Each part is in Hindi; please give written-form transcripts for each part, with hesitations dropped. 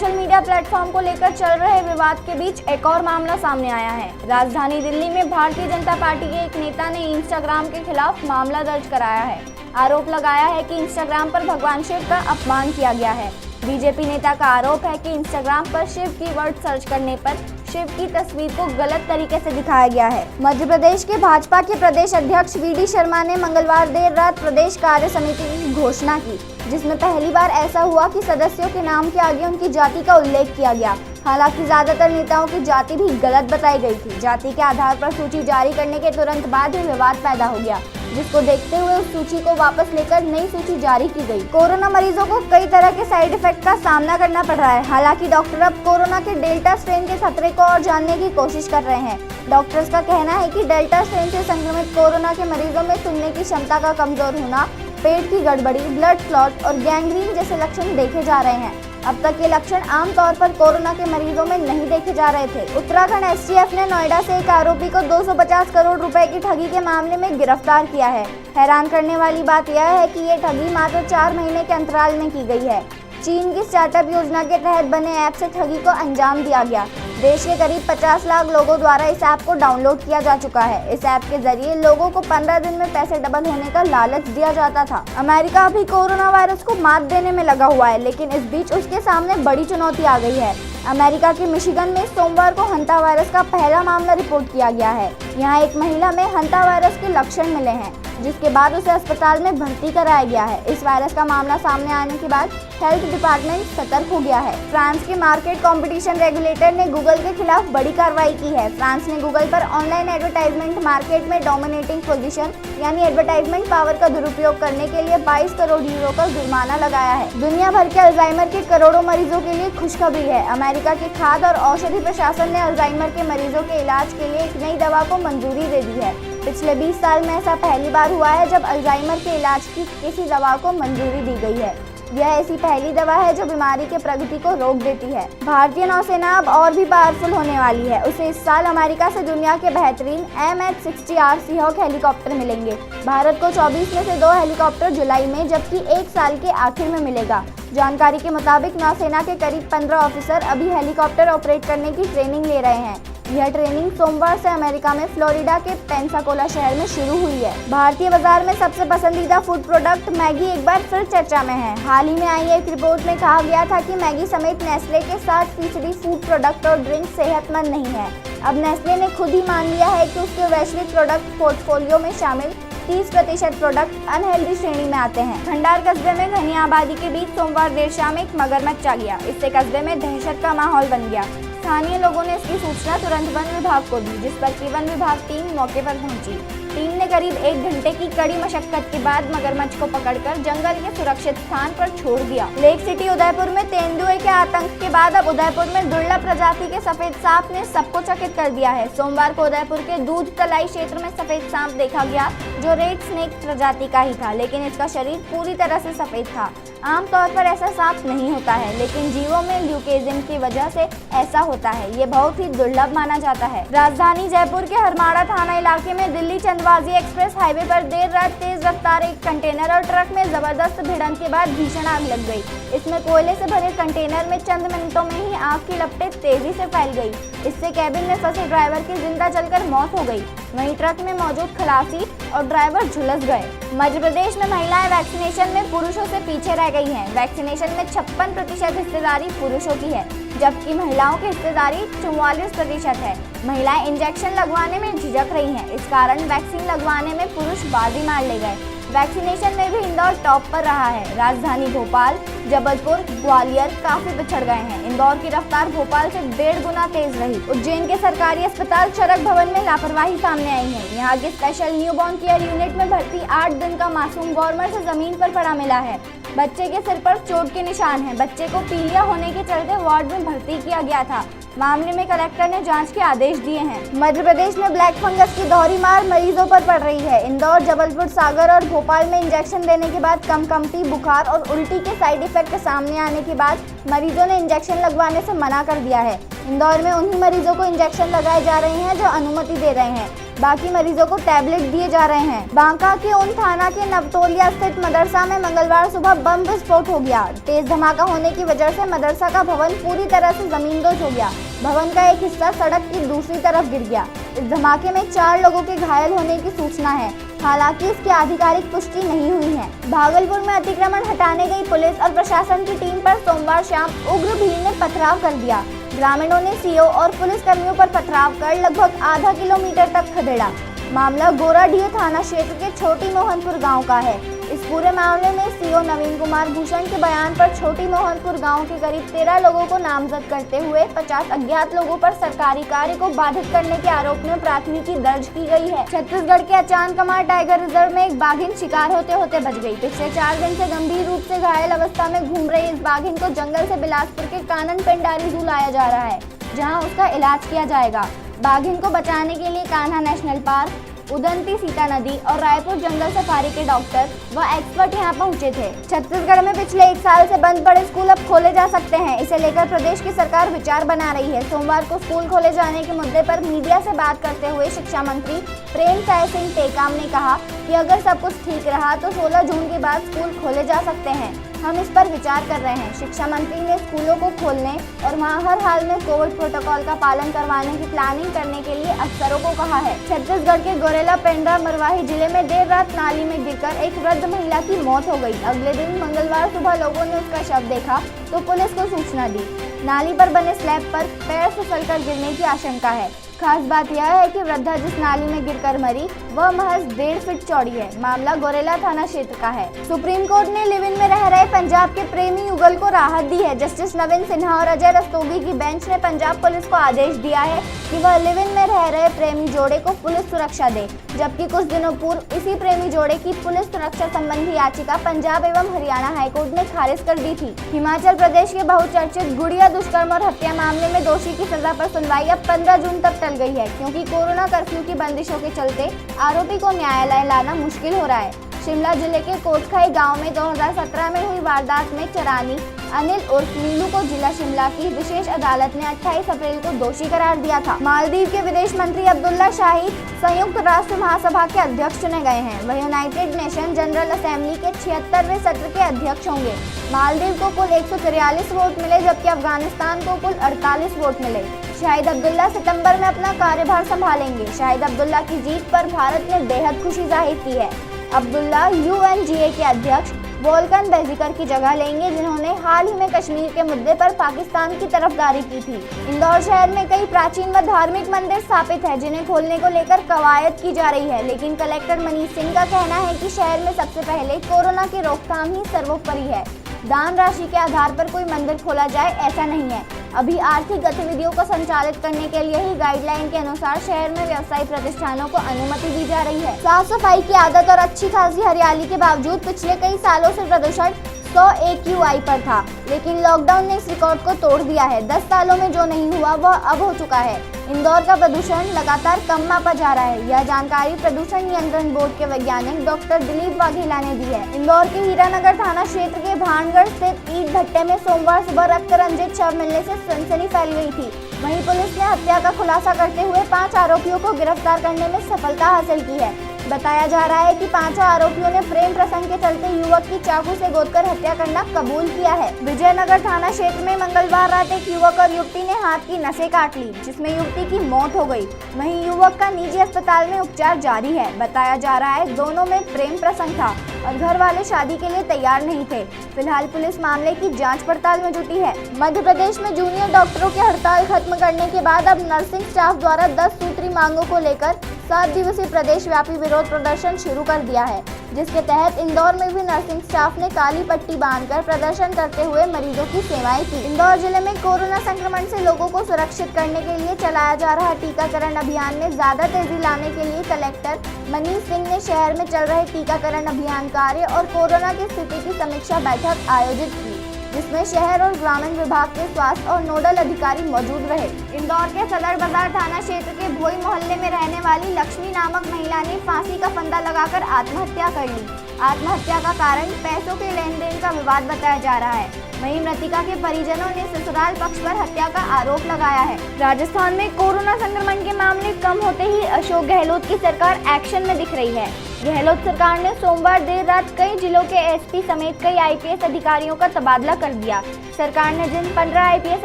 सोशल मीडिया प्लेटफॉर्म को लेकर चल रहे विवाद के बीच एक और मामला सामने आया है। राजधानी दिल्ली में भारतीय जनता पार्टी के एक नेता ने इंस्टाग्राम के खिलाफ मामला दर्ज कराया है। आरोप लगाया है कि इंस्टाग्राम पर भगवान शिव का अपमान किया गया है। बीजेपी नेता का आरोप है कि इंस्टाग्राम पर शिव कीवर्ड सर्च करने पर शिव की तस्वीर को गलत तरीके से दिखाया गया है। मध्य प्रदेश के भाजपा के प्रदेश अध्यक्ष वीडी शर्मा ने मंगलवार देर रात प्रदेश कार्य समिति की घोषणा की, जिसमें पहली बार ऐसा हुआ कि सदस्यों के नाम के आगे उनकी जाति का उल्लेख किया गया। हालांकि ज्यादातर नेताओं की जाति भी गलत बताई गई थी। जाति के आधार पर सूची जारी करने के तुरंत बाद ही विवाद पैदा हो गया, जिसको देखते हुए उस सूची को वापस लेकर नई सूची जारी की गई। कोरोना मरीजों को कई तरह के साइड इफेक्ट का सामना करना पड़ रहा है। हालांकि डॉक्टर अब कोरोना के डेल्टा स्ट्रेन के खतरे को और जानने की कोशिश कर रहे हैं। डॉक्टर्स का कहना है कि डेल्टा स्ट्रेन से संक्रमित कोरोना के मरीजों में सुनने की क्षमता का कमजोर होना, पेट की गड़बड़ी, ब्लड क्लॉट और गैंग्रीन जैसे लक्षण देखे जा रहे हैं। अब तक ये लक्षण आमतौर पर कोरोना के मरीजों में नहीं देखे जा रहे थे। उत्तराखंड एसटीएफ ने नोएडा से एक आरोपी को 250 करोड़ रुपए की ठगी के मामले में गिरफ्तार किया है। हैरान करने वाली बात यह है कि ये ठगी मात्र 4 महीने के अंतराल में की गई है। चीन की स्टार्टअप योजना के तहत बने ऐप से ठगी को अंजाम दिया गया। देश के करीब 50 लाख लोगों द्वारा इस ऐप को डाउनलोड किया जा चुका है। इस ऐप के जरिए लोगों को 15 दिन में पैसे डबल होने का लालच दिया जाता था। अमेरिका अभी कोरोना वायरस को मात देने में लगा हुआ है, लेकिन इस बीच उसके सामने बड़ी चुनौती आ गई है। अमेरिका के मिशिगन में सोमवार को हंता वायरस का पहला मामला रिपोर्ट किया गया है। यहाँ एक महिला में हंता वायरस के लक्षण मिले हैं, जिसके बाद उसे अस्पताल में भर्ती कराया गया है। इस वायरस का मामला सामने आने के बाद हेल्थ डिपार्टमेंट सतर्क हो गया है। फ्रांस के मार्केट कंपटीशन रेगुलेटर ने गूगल के खिलाफ बड़ी कार्रवाई की है। फ्रांस ने गूगल पर ऑनलाइन एडवर्टाइजमेंट मार्केट में डोमिनेटिंग पोजीशन यानी एडवर्टाइजमेंट पावर का दुरुपयोग करने के लिए 22 करोड़ यूरो का जुर्माना लगाया है। दुनिया भर के अल्जाइमर के करोड़ों मरीजों के लिए खुशखबरी है। अमेरिका के खाद्य और औषधि प्रशासन ने अल्जाइमर के मरीजों के इलाज के लिए एक नई दवा को मंजूरी दे दी है। पिछले 20 साल में ऐसा पहली बार हुआ है जब अल्जाइमर के इलाज की किसी दवा को मंजूरी दी गई है। यह ऐसी पहली दवा है जो बीमारी के प्रगति को रोक देती है। भारतीय नौसेना अब और भी पावरफुल होने वाली है। उसे इस साल अमेरिका से दुनिया के बेहतरीन MH-60R सीहॉक हेलीकॉप्टर मिलेंगे। भारत को 24 में से 2 हेलीकॉप्टर जुलाई में, जबकि 1 साल के आखिर में मिलेगा। जानकारी के मुताबिक नौसेना के करीब 15 ऑफिसर अभी हेलीकॉप्टर ऑपरेट करने की ट्रेनिंग ले रहे हैं। यह ट्रेनिंग सोमवार से अमेरिका में फ्लोरिडा के पेंसाकोला शहर में शुरू हुई है। भारतीय बाजार में सबसे पसंदीदा फूड प्रोडक्ट मैगी एक बार फिर चर्चा में है। हाल ही में आई एक रिपोर्ट में कहा गया था कि मैगी समेत नेस्ले के 60% फूड प्रोडक्ट और ड्रिंक सेहतमंद नहीं है। अब नेस्ले ने खुद ही मान लिया है कि उसके वैश्विक प्रोडक्ट पोर्टफोलियो में शामिल 30% प्रोडक्ट अनहेल्दी श्रेणी में आते हैं। खंडार कस्बे में घनी आबादी के बीच सोमवार देर शाम एक मगरमच्छ आ गया। इससे कस्बे में दहशत का माहौल बन गया। स्थानीय लोगों ने इसकी सूचना तुरंत वन विभाग को दी, जिस पर कि वन विभाग टीम मौके पर पहुंची। टीम ने करीब 1 घंटे की कड़ी मशक्कत के बाद मगरमच्छ को पकड़कर जंगल के सुरक्षित स्थान पर छोड़ दिया। लेक सिटी उदयपुर में तेंदुए के आतंक के बाद अब उदयपुर में दुर्लभ प्रजाति के सफेद सांप ने सबको चकित कर दिया है। सोमवार को उदयपुर के दूध तलाई क्षेत्र में सफेद सांप देखा गया, जो रेड स्नेक प्रजाति का ही था, लेकिन इसका शरीर पूरी तरह से सफेद था। आमतौर पर ऐसा सांप नहीं होता है, लेकिन जीवों में ल्यूकेजिन की वजह से ऐसा होता है। ये बहुत ही दुर्लभ माना जाता है। राजधानी जयपुर के हरमाड़ा थाना इलाके में दिल्ली चंदवाजी एक्सप्रेस हाईवे पर देर रात तेज रफ्तार एक कंटेनर और ट्रक में जबरदस्त भिड़ंत के बाद भीषण आग लग गई। इसमें कोयले से भरे कंटेनर में चंद मिनटों में ही आग की लपटें तेजी से फैल गई। इससे कैबिन में फंसे ड्राइवर की जिंदा जलकर मौत हो गई। वहीं ट्रक में मौजूद खलासी और ड्राइवर झुलस गए। मध्य प्रदेश में महिलाएं वैक्सीनेशन में पुरुषों से पीछे रह गई हैं। वैक्सीनेशन में 56% हिस्सेदारी पुरुषों की है, जबकि महिलाओं की हिस्सेदारी 44% है। महिलाएं इंजेक्शन लगवाने में झिझक रही हैं। इस कारण वैक्सीन लगवाने में पुरुष बाजी मार ले गए। वैक्सीनेशन में भी इंदौर टॉप पर रहा है। राजधानी भोपाल, जबलपुर, ग्वालियर काफी पिछड़ गए हैं। इंदौर की रफ्तार भोपाल से 1.5 गुना तेज रही। उज्जैन के सरकारी अस्पताल चरक भवन में लापरवाही सामने आई है। यहाँ के स्पेशल न्यूबॉर्न केयर यूनिट में भर्ती 8 दिन का मासूम गौरमर से जमीन पर पड़ा मिला है। बच्चे के सिर पर चोट के निशान हैं। बच्चे को पीलिया होने के चलते वार्ड में भर्ती किया गया था। मामले में कलेक्टर ने जांच के आदेश दिए हैं। मध्य प्रदेश में ब्लैक फंगस की दोहरी मार मरीजों पर पड़ रही है। इंदौर, जबलपुर, सागर और भोपाल में इंजेक्शन देने के बाद कंपकंपी, बुखार और उल्टी के साइड इफेक्ट सामने आने के बाद मरीजों ने इंजेक्शन लगवाने से मना कर दिया है। इंदौर में उन्हीं मरीजों को इंजेक्शन लगाए जा रहे हैं जो अनुमति दे रहे हैं। बाकी मरीजों को टैबलेट दिए जा रहे हैं। बांका के उन थाना के नवतोलिया स्थित मदरसा में मंगलवार सुबह बम विस्फोट हो गया। तेज धमाका होने की वजह से मदरसा का भवन पूरी तरह से जमींदोज हो गया। भवन का एक हिस्सा सड़क की दूसरी तरफ गिर गया। इस धमाके में 4 लोगों के घायल होने की सूचना है, हालांकि इसकी आधिकारिक पुष्टि नहीं हुई है। भागलपुर में अतिक्रमण हटाने गई पुलिस और प्रशासन की टीम पर सोमवार शाम उग्र भीड़ ने पथराव कर दिया। ग्रामीणों ने सीओ और पुलिस कर्मियों पर पथराव कर लगभग आधा किलोमीटर तक खदेड़ा। मामला गोराडीह थाना क्षेत्र के छोटी मोहनपुर गांव का है। इस पूरे मामले में सीओ नवीन कुमार भूषण के बयान पर छोटी मोहनपुर गांव के करीब 13 लोगों को नामजद करते हुए 50 अज्ञात लोगों पर सरकारी कार्य को बाधित करने के आरोप में प्राथमिकी दर्ज की गई है। छत्तीसगढ़ के अचानकमार टाइगर रिजर्व में एक बाघिन शिकार होते होते बच गई। पिछले 4 दिन से गंभीर रूप से घायल अवस्था में घूम रही इस बाघिन को जंगल से बिलासपुर के कानन पेंडारी जू लाया जा रहा है, जहाँ उसका इलाज किया जाएगा। बाघिन को बचाने के लिए कान्हा नेशनल पार्क, उदंती सीता नदी और रायपुर जंगल सफारी के डॉक्टर व एक्सपर्ट यहां पहुंचे थे। छत्तीसगढ़ में पिछले 1 साल से बंद पड़े स्कूल अब खोले जा सकते हैं। इसे लेकर प्रदेश की सरकार विचार बना रही है। सोमवार को स्कूल खोले जाने के मुद्दे पर मीडिया से बात करते हुए शिक्षा मंत्री प्रेमसाय सिंह टेकाम ने कहा कि अगर सब कुछ ठीक रहा तो 16 जून के बाद स्कूल खोले जा सकते हैं। हम इस पर विचार कर रहे हैं। शिक्षा मंत्री ने स्कूलों को खोलने और वहां हर हाल में कोविड प्रोटोकॉल का पालन करवाने की प्लानिंग करने के लिए अफसरों को कहा है। छत्तीसगढ़ के गोरेला पेंड्रा मरवाही जिले में देर रात नाली में गिरकर एक वृद्ध महिला की मौत हो गई। अगले दिन मंगलवार सुबह लोगों ने उसका शव देखा तो पुलिस को सूचना दी। नाली पर बने स्लैब पर पैर फिसलकर गिरने की आशंका है। खास बात यह है कि वृद्धा जिस नाली में गिरकर मरी वह महज 1.5 फीट चौड़ी है। मामला गोरेला थाना क्षेत्र का है। सुप्रीम कोर्ट ने लिव इन में रह रहे पंजाब के प्रेमी युगल को राहत दी है। जस्टिस नवीन सिन्हा और अजय रस्तोगी की बेंच ने पंजाब पुलिस को आदेश दिया है कि वह लिव इन में रह रहे प्रेमी जोड़े को पुलिस सुरक्षा दे, जबकि कुछ दिनों पूर्व इसी प्रेमी जोड़े की पुलिस सुरक्षा संबंधी याचिका पंजाब एवं हरियाणा हाईकोर्ट ने खारिज कर दी थी। हिमाचल प्रदेश के बहुचर्चित गुड़िया दुष्कर्म और हत्या मामले में दोषी की सजा पर सुनवाई अब 15 जून तक टल गई है, क्योंकि कोरोना कर्फ्यू की बंदिशों के चलते आरोपी को न्यायालय लाना मुश्किल हो रहा है। शिमला जिले के कोटखाई गांव में 2017 में हुई वारदात में चरानी अनिल उर्फ नीलू को जिला शिमला की विशेष अदालत ने 28 अप्रैल को दोषी करार दिया था। मालदीव के विदेश मंत्री अब्दुल्ला शाहिद संयुक्त राष्ट्र महासभा के अध्यक्ष चुने गए हैं। वह यूनाइटेड नेशन जनरल असेंबली के 76वें सत्र के अध्यक्ष होंगे। मालदीव को कुल 143 वोट मिले, जबकि अफगानिस्तान को कुल 48 वोट मिले। शाहिद अब्दुल्ला सितंबर में अपना कार्यभार संभालेंगे। शाहिद अब्दुल्ला की जीत पर भारत ने बेहद खुशी जाहिर की है। अब्दुल्ला UNGA के अध्यक्ष वोल्कन बेजिकर की जगह लेंगे, जिन्होंने हाल ही में कश्मीर के मुद्दे पर पाकिस्तान की तरफदारी की थी। इंदौर शहर में कई प्राचीन व धार्मिक मंदिर स्थापित है, जिन्हें खोलने को लेकर कवायद की जा रही है, लेकिन कलेक्टर मनीष सिंह का कहना है कि शहर में सबसे पहले कोरोना की रोकथाम ही सर्वोपरि है। दान राशि के आधार पर कोई मंदिर खोला जाए ऐसा नहीं है। अभी आर्थिक गतिविधियों को संचालित करने के लिए ही गाइडलाइन के अनुसार शहर में व्यवसायी प्रतिष्ठानों को अनुमति दी जा रही है। साफ सफाई की आदत और अच्छी खासी हरियाली के बावजूद पिछले कई सालों से प्रदूषण 100 AQI पर था, लेकिन लॉकडाउन ने इस रिकॉर्ड को तोड़ दिया है। 10 सालों में जो नहीं हुआ वह अब हो चुका है। इंदौर का प्रदूषण लगातार कम मापा जा रहा है। यह जानकारी प्रदूषण नियंत्रण बोर्ड के वैज्ञानिक डॉक्टर दिलीप वाघेला ने दी है। इंदौर के हीरानगर थाना क्षेत्र के भानगढ़ स्थित ईंट भट्टे में सोमवार सुबह रक्त रंजित शव मिलने से सनसनी फैल गई थी। वहीं पुलिस ने हत्या का खुलासा करते हुए 5 आरोपियों को गिरफ्तार करने में सफलता हासिल की है। बताया जा रहा है कि 5 आरोपियों ने प्रेम प्रसंग के चलते युवक की चाकू से गोदकर हत्या करना कबूल किया है। विजयनगर थाना क्षेत्र में मंगलवार रात एक युवक और युवती ने हाथ की नसें काट ली, जिसमें युवती की मौत हो गई। वहीं युवक का निजी अस्पताल में उपचार जारी है। बताया जा रहा है दोनों में प्रेम प्रसंग था और घर वाले शादी के लिए तैयार नहीं थे। फिलहाल पुलिस मामले की जांच पड़ताल में जुटी है। मध्य प्रदेश में जूनियर डॉक्टरों की हड़ताल खत्म करने के बाद अब नर्सिंग स्टाफ द्वारा 10 सूत्री मांगों को लेकर 7 दिवसीय प्रदेश व्यापी विरोध प्रदर्शन शुरू कर दिया है, जिसके तहत इंदौर में भी नर्सिंग स्टाफ ने काली पट्टी बांधकर प्रदर्शन करते हुए मरीजों की सेवाएं की। इंदौर जिले में कोरोना संक्रमण से लोगों को सुरक्षित करने के लिए चलाया जा रहा टीकाकरण अभियान में ज्यादा तेजी लाने के लिए कलेक्टर मनीष सिंह ने शहर में चल रहे टीकाकरण अभियान कार्य और कोरोना की स्थिति की समीक्षा बैठक आयोजित की, जिसमें शहर और ग्रामीण विभाग के स्वास्थ्य और नोडल अधिकारी मौजूद रहे। इंदौर के सदर बाजार थाना क्षेत्र के भोई मोहल्ले में रहने वाली लक्ष्मी नामक महिला ने फांसी का फंदा लगाकर आत्महत्या कर ली। आत्महत्या का कारण पैसों के लेन देन का विवाद बताया जा रहा है। वहीं मृतिका के परिजनों ने ससुराल पक्ष पर हत्या का आरोप लगाया है। राजस्थान में कोरोना संक्रमण के मामले कम होते ही अशोक गहलोत की सरकार एक्शन में दिख रही है। गहलोत सरकार ने सोमवार देर रात कई जिलों के एसपी समेत कई आईपीएस अधिकारियों का तबादला कर दिया। सरकार ने जिन 15 आईपीएस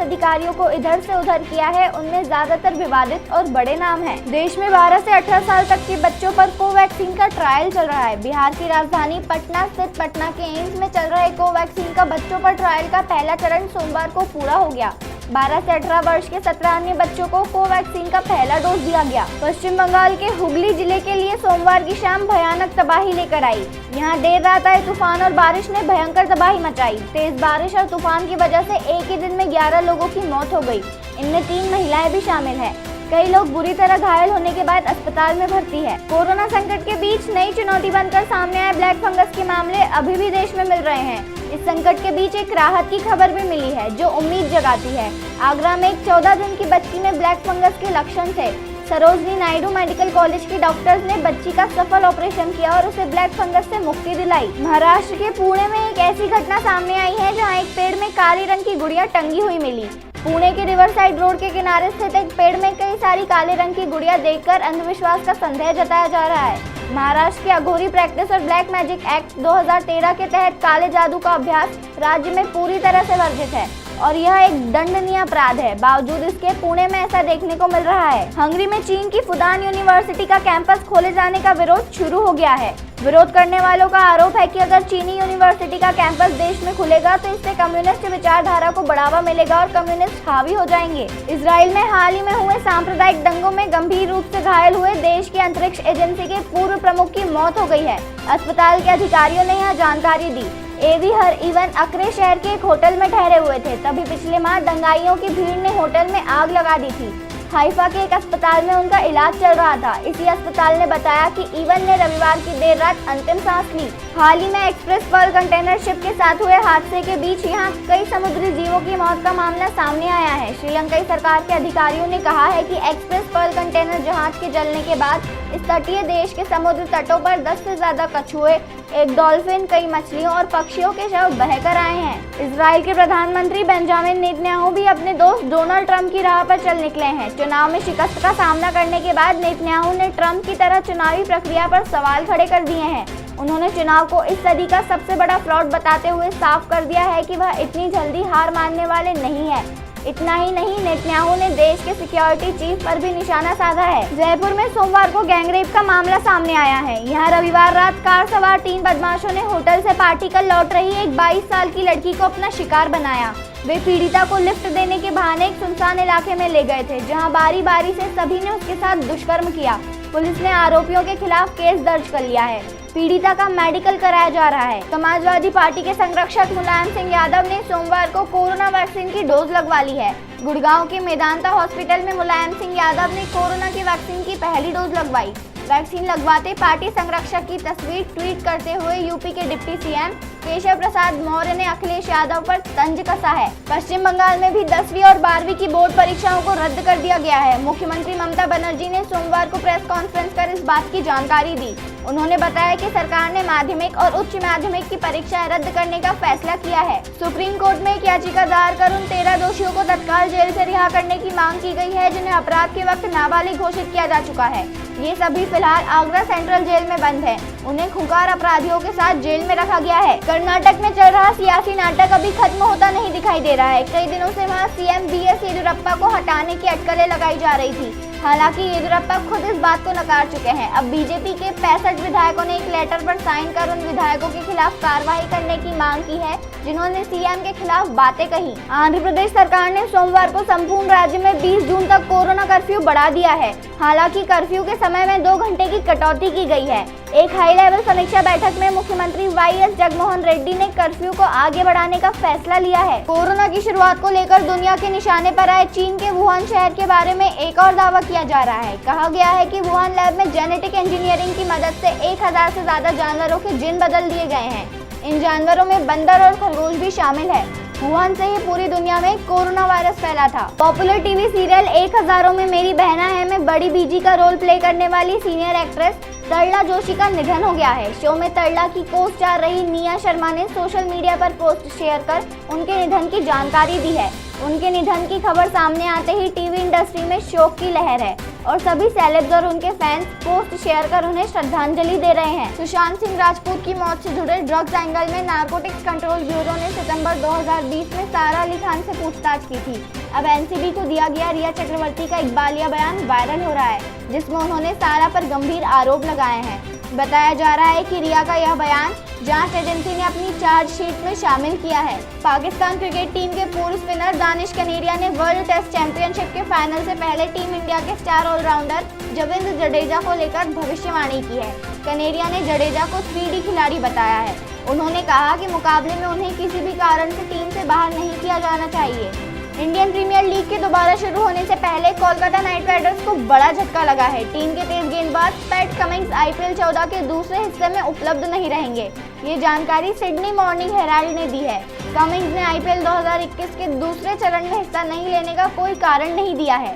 अधिकारियों को इधर से उधर किया है, उनमें ज्यादातर विवादित और बड़े नाम हैं। देश में 12 से 18 साल तक के बच्चों पर कोवैक्सीन का ट्रायल चल रहा है। बिहार की राजधानी पटना स्थित पटना के एम्स में चल रहे कोवैक्सीन का बच्चों पर ट्रायल का पहला चरण सोमवार को पूरा हो गया। 12 से 18 वर्ष के 17 अन्य बच्चों को कोवैक्सीन का पहला डोज दिया गया। पश्चिम बंगाल के हुगली जिले के लिए सोमवार की शाम भयानक तबाही लेकर आई। यहाँ देर रात आए तूफान और बारिश ने भयंकर तबाही मचाई। तेज बारिश और तूफान की वजह से एक ही दिन में 11 लोगों की मौत हो गई। इनमें 3 महिलाएं भी शामिल हैं। कई लोग बुरी तरह घायल होने के बाद अस्पताल में भर्ती है। कोरोना संकट के बीच नई चुनौती बनकर सामने आए ब्लैक फंगस के मामले अभी भी देश में मिल रहे हैं। इस संकट के बीच एक राहत की खबर भी मिली है जो उम्मीद जगाती है। आगरा में एक 14 दिन की बच्ची में ब्लैक फंगस के लक्षण थे। सरोजनी नायडू मेडिकल कॉलेज के डॉक्टर्स ने बच्ची का सफल ऑपरेशन किया और उसे ब्लैक फंगस से मुक्ति दिलाई। महाराष्ट्र के पुणे में एक ऐसी घटना सामने आई है जहां एक पेड़ में काले रंग की गुड़िया टंगी हुई मिली। पुणे के रिवर साइड रोड के किनारे स्थित एक पेड़ में कई सारी काले रंग की गुड़िया देखकर अंधविश्वास का संदेह जताया जा रहा है। महाराष्ट्र के अघोरी प्रैक्टिस और ब्लैक मैजिक एक्ट 2013 के तहत काले जादू का अभ्यास राज्य में पूरी तरह से वर्जित है और यह एक दंडनीय अपराध है। बावजूद इसके पुणे में ऐसा देखने को मिल रहा है। हंगरी में चीन की फुदान यूनिवर्सिटी का कैंपस खोले जाने का विरोध शुरू हो गया है। विरोध करने वालों का आरोप है कि अगर चीनी यूनिवर्सिटी का कैंपस देश में खुलेगा तो इससे कम्युनिस्ट विचारधारा को बढ़ावा मिलेगा और कम्युनिस्ट हावी हो जाएंगे। इजराइल में हाल ही में हुए सांप्रदायिक दंगों में गंभीर रूप से घायल हुए देश की अंतरिक्ष एजेंसी के पूर्व प्रमुख की मौत हो गई है। अस्पताल के अधिकारियों ने यह जानकारी दी। एवी हर इवन अक्रे शहर के एक होटल में ठहरे हुए थे, तभी पिछले माह दंगाइयों की भीड़ ने होटल में आग लगा दी थी। हाइफा के एक अस्पताल में उनका इलाज चल रहा था। इसी अस्पताल ने बताया कि इवन ने रविवार की देर रात अंतिम सांस ली। हाल ही में एक्सप्रेस पर्ल कंटेनर शिप के साथ हुए हादसे के बीच यहां कई समुद्री जीवों की मौत का मामला सामने आया है। श्रीलंकाई सरकार के अधिकारियों ने कहा है कि एक्सप्रेस पर्ल कंटेनर जहाज के जलने के बाद इस तटीय देश के समुद्र तटों पर 10 से ज्यादा कछुए, एक डॉल्फिन, कई मछलियों और पक्षियों के शव बहकर आए हैं। इजराइल के प्रधानमंत्री बेंजामिन नेतन्याहू भी अपने दोस्त डोनाल्ड ट्रंप की राह पर चल निकले हैं। चुनाव में शिकस्त का सामना करने के बाद नेतन्याहू ने ट्रंप की तरह चुनावी प्रक्रिया पर सवाल खड़े कर दिए हैं। उन्होंने चुनाव को इस सदी का सबसे बड़ा फ्रॉड बताते हुए साफ कर दिया है कि वह इतनी जल्दी हार मानने वाले नहीं है। इतना ही नहीं, नेतन्याहू ने देश के सिक्योरिटी चीफ पर भी निशाना साधा है। जयपुर में सोमवार को गैंगरेप का मामला सामने आया है। यहाँ रविवार रात कार सवार 3 बदमाशों ने होटल से पार्टी कर लौट रही एक 22 साल की लड़की को अपना शिकार बनाया। वे पीड़िता को लिफ्ट देने के बहाने एक सुनसान इलाके में ले गए थे, जहां बारी बारी से सभी ने उसके साथ दुष्कर्म किया। पुलिस ने आरोपियों के खिलाफ केस दर्ज कर लिया है। पीड़िता का मेडिकल कराया जा रहा है। समाजवादी पार्टी के संरक्षक मुलायम सिंह यादव ने सोमवार को कोरोना वैक्सीन की डोज लगवा ली है। गुड़गांव के मेदांता हॉस्पिटल में मुलायम सिंह यादव ने कोरोना की वैक्सीन की पहली डोज लगवाई। वैक्सीन लगवाते पार्टी संरक्षक की तस्वीर ट्वीट करते हुए यूपी के डिप्टी सीएम केशव प्रसाद मौर्य ने अखिलेश यादव पर तंज कसा है। पश्चिम बंगाल में भी 10वीं और 12वीं की बोर्ड परीक्षाओं को रद्द कर दिया गया है। मुख्यमंत्री ममता बनर्जी ने सोमवार को प्रेस कॉन्फ्रेंस कर इस बात की जानकारी दी। उन्होंने बताया कि सरकार ने माध्यमिक और उच्च माध्यमिक की परीक्षाएं रद्द करने का फैसला किया है। सुप्रीम कोर्ट में एक याचिका दायर कर उन 13 दोषियों को तत्काल जेल से रिहा करने की मांग की गई है, जिन्हें अपराध के वक्त नाबालिग घोषित किया जा चुका है। ये सभी फिलहाल आगरा सेंट्रल जेल में बंद हैं। उन्हें खुंखार अपराधियों के साथ जेल में रखा गया है। कर्नाटक में चल रहा सियासी नाटक अभी खत्म होता नहीं दिखाई दे रहा है। कई दिनों से वहां सीएम बीएस येदियुरप्पा को हटाने की अटकलें लगाई जा रही थी। हालांकि येदियुरप्पा खुद इस बात को नकार चुके हैं। अब बीजेपी के 65 विधायकों ने एक लेटर पर साइन कर उन विधायकों के खिलाफ कार्रवाई करने की मांग की है, जिन्होंने सीएम के खिलाफ बातें कही। आंध्र प्रदेश सरकार ने सोमवार को संपूर्ण राज्य में 20 जून तक कोरोना कर्फ्यू बढ़ा दिया है। हालांकि कर्फ्यू के समय में 2 घंटे की कटौती की गई है। एक हाई लेवल समीक्षा बैठक में मुख्यमंत्री वाईएस जगनमोहन रेड्डी ने कर्फ्यू को आगे बढ़ाने का फैसला लिया है। कोरोना की शुरुआत को लेकर दुनिया के निशाने पर आए चीन के वुहान शहर के बारे में एक और दावा किया जा रहा है। कहा गया है कि वुहान लैब में जेनेटिक इंजीनियरिंग की मदद से 1000 से ज्यादा जानवरों के जीन बदल दिए गए हैं। इन जानवरों में बंदर और खरगोश भी शामिल है। वुहान से ही पूरी दुनिया में कोरोना वायरस फैला था। पॉपुलर टीवी सीरियल 1000 में मेरी बहना है में बड़ी बीजी का रोल प्ले करने वाली सीनियर एक्ट्रेस तरला जोशी का निधन हो गया है। शो में तरला की को स्टार रही निया शर्मा ने सोशल मीडिया पर पोस्ट शेयर कर उनके निधन की जानकारी दी है। उनके निधन की खबर सामने आते ही टीवी इंडस्ट्री में शोक की लहर है और सभी सेलेब्स और उनके फैंस पोस्ट शेयर कर उन्हें श्रद्धांजलि दे रहे हैं। सुशांत सिंह राजपूत की मौत से जुड़े ड्रग्स एंगल में नारकोटिक्स कंट्रोल ब्यूरो ने सितंबर 2020 में सारा अली खान से पूछताछ की थी। अब एनसीबी को दिया गया रिया चक्रवर्ती का इकबालिया बयान वायरल हो रहा है, जिसमें उन्होंने सारा पर गंभीर आरोप लगाए हैं। बताया जा रहा है कि रिया का यह बयान जांच एजेंसी ने अपनी चार्जशीट में शामिल किया है। पाकिस्तान क्रिकेट टीम के पूर्व स्पिनर दानिश कनेरिया ने वर्ल्ड टेस्ट चैंपियनशिप के फाइनल से पहले टीम इंडिया के स्टार ऑलराउंडर जवेंद्र जडेजा को लेकर भविष्यवाणी की है। कनेरिया ने जडेजा को 3D खिलाड़ी बताया है। उन्होंने कहा कि मुकाबले में उन्हें किसी भी कारण से टीम से बाहर नहीं किया जाना चाहिए। इंडियन प्रीमियर लीग के दोबारा शुरू होने से पहले कोलकाता नाइट राइडर्स को बड़ा झटका लगा है। टीम के तेज गेंदबाज पैट कमिंग्स IPL 14 के दूसरे हिस्से में उपलब्ध नहीं रहेंगे। ये जानकारी सिडनी मॉर्निंग हेराल्ड ने दी है। कमिंग्स ने IPL 2021 के दूसरे चरण में हिस्सा नहीं लेने का कोई कारण नहीं दिया है।